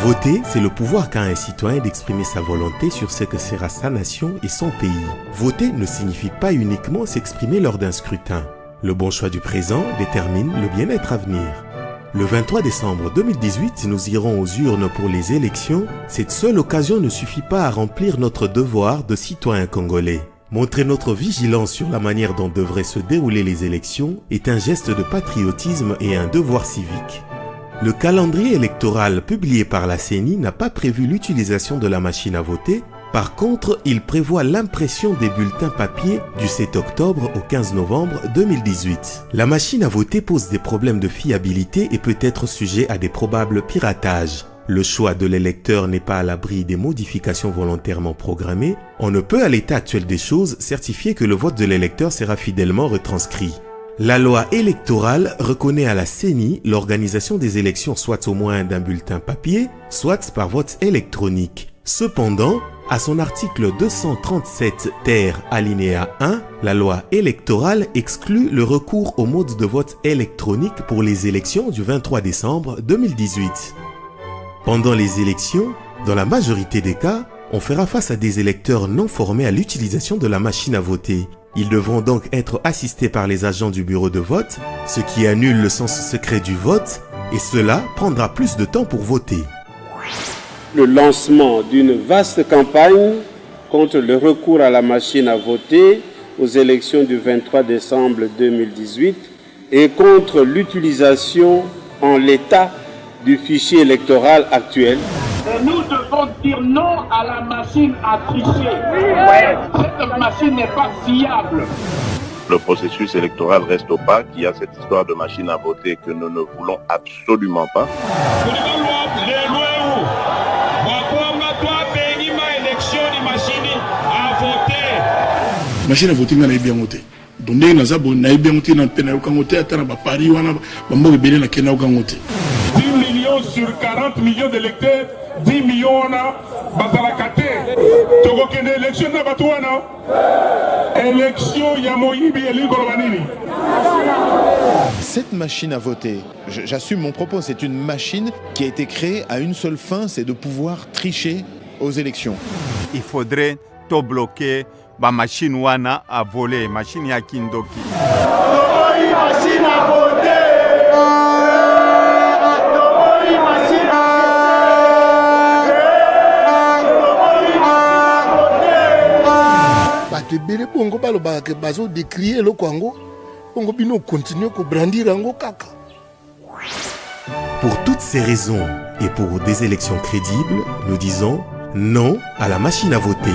Voter, c'est le pouvoir qu'a un citoyen d'exprimer sa volonté sur ce que sera sa nation et son pays. Voter ne signifie pas uniquement s'exprimer lors d'un scrutin. Le bon choix du présent détermine le bien-être à venir. Le 23 décembre 2018, nous irons aux urnes pour les élections. Cette seule occasion ne suffit pas à remplir notre devoir de citoyen congolais. Montrer notre vigilance sur la manière dont devraient se dérouler les élections est un geste de patriotisme et un devoir civique. Le calendrier électoral publié par la CENI n'a pas prévu l'utilisation de la machine à voter. Par contre, il prévoit l'impression des bulletins papier du 7 octobre au 15 novembre 2018. La machine à voter pose des problèmes de fiabilité et peut être sujet à des probables piratages. Le choix de l'électeur n'est pas à l'abri des modifications volontairement programmées. On ne peut à l'état actuel des choses certifier que le vote de l'électeur sera fidèlement retranscrit. La loi électorale reconnaît à la CENI l'organisation des élections soit au moyen d'un bulletin papier, soit par vote électronique. Cependant, à son article 237 ter alinéa 1, la loi électorale exclut le recours au mode de vote électronique pour les élections du 23 décembre 2018. Pendant les élections, dans la majorité des cas, on fera face à des électeurs non formés à l'utilisation de la machine à voter. Ils devront donc être assistés par les agents du bureau de vote, ce qui annule le sens secret du vote, et cela prendra plus de temps pour voter. Le lancement d'une vaste campagne contre le recours à la machine à voter aux élections du 23 décembre 2018 et contre l'utilisation en l'état du fichier électoral actuel. Et nous devons dire non à la machine à tricher. Cette machine n'est pas fiable. Le processus électoral reste opaque. Il y a cette histoire de machine à voter que nous ne voulons absolument pas. Machine à voter n'a pas bien voté. Donc dès que nous avons bien voté dans le pays, nous avons voté à Paris, nous avons voté à Kenya, nous avons voté. 10 millions sur 40 millions d'électeurs, 10 millions on bazalakate. Togo kende élection na batouana. Élection ya moyibi elingorobanini. Cette machine à voter, j'assume mon propos, c'est une machine qui a été créée à une seule fin, c'est de pouvoir tricher aux élections. Il faudrait tout bloquer. La machine wana a volé, machine ya kindoki. Machine à voter. Pour toutes ces raisons et pour des élections crédibles, nous disons non à la machine à voter.